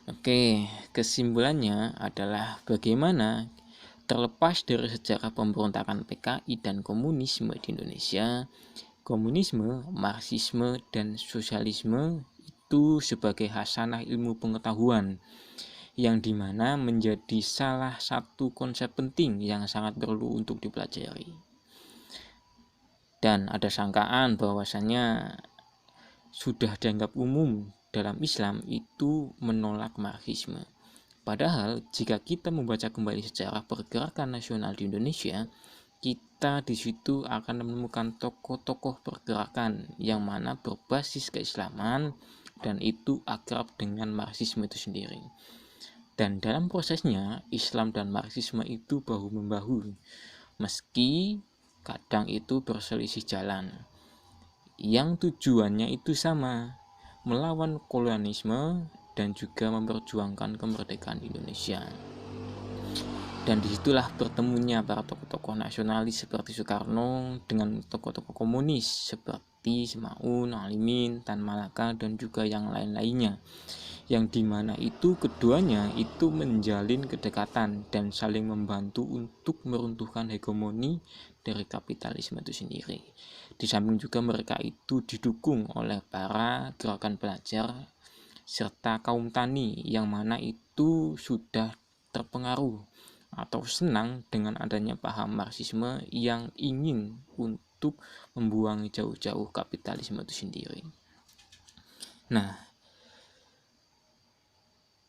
Oke, kesimpulannya adalah bagaimana terlepas dari sejarah pemberontakan PKI dan komunisme di Indonesia, komunisme, Marxisme, dan sosialisme itu sebagai hasanah ilmu pengetahuan yang dimana menjadi salah satu konsep penting yang sangat perlu untuk dipelajari. Dan ada sangkaan bahwasannya sudah dianggap umum dalam Islam itu menolak Marxisme. Padahal jika kita membaca kembali sejarah pergerakan nasional di Indonesia, kita di situ akan menemukan tokoh-tokoh pergerakan yang mana berbasis keislaman dan itu akrab dengan Marxisme itu sendiri. Dan dalam prosesnya Islam dan Marxisme itu bahu-membahu, meski kadang itu berselisih jalan. Yang tujuannya itu sama, melawan kolonialisme dan juga memperjuangkan kemerdekaan Indonesia. Dan disitulah bertemunya para tokoh-tokoh nasionalis seperti Soekarno dengan tokoh-tokoh komunis seperti Semaun, Alimin, Tan Malaka, dan juga yang lain-lainnya. Yang dimana itu keduanya itu menjalin kedekatan dan saling membantu untuk meruntuhkan hegemoni dari kapitalisme itu sendiri. Di samping juga mereka itu didukung oleh para gerakan pelajar serta kaum tani yang mana itu sudah terpengaruh atau senang dengan adanya paham Marxisme yang ingin untuk membuang jauh-jauh kapitalisme itu sendiri. Nah,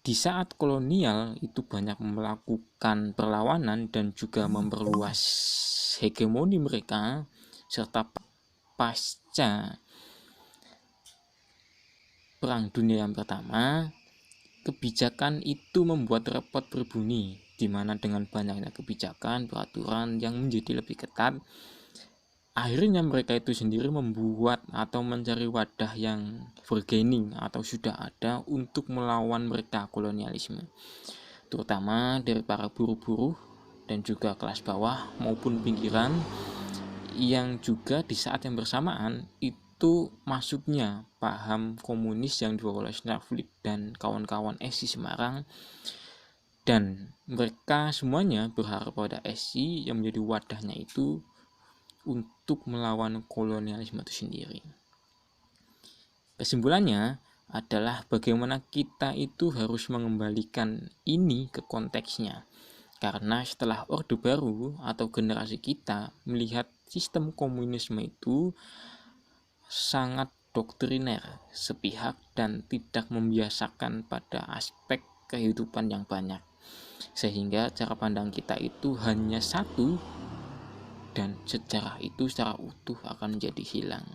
di saat kolonial itu banyak melakukan perlawanan dan juga memperluas hegemoni mereka, serta pasca Perang Dunia yang pertama, kebijakan itu membuat repot berbunyi, di mana dengan banyaknya kebijakan, peraturan yang menjadi lebih ketat, akhirnya mereka itu sendiri membuat atau mencari wadah yang bargaining atau sudah ada untuk melawan mereka kolonialisme, terutama dari para buruh-buruh dan juga kelas bawah maupun pinggiran, yang juga di saat yang bersamaan itu masuknya paham komunis yang dibawa oleh Snarflit dan kawan-kawan SI Semarang, dan mereka semuanya berharap pada SI yang menjadi wadahnya itu untuk melawan kolonialisme itu sendiri. Kesimpulannya adalah bagaimana kita itu harus mengembalikan ini ke konteksnya, karena setelah Orde Baru atau generasi kita melihat sistem komunisme itu sangat doktriner, sepihak, dan tidak membiasakan pada aspek kehidupan yang banyak, sehingga cara pandang kita itu hanya satu dan sejarah itu secara utuh akan menjadi hilang.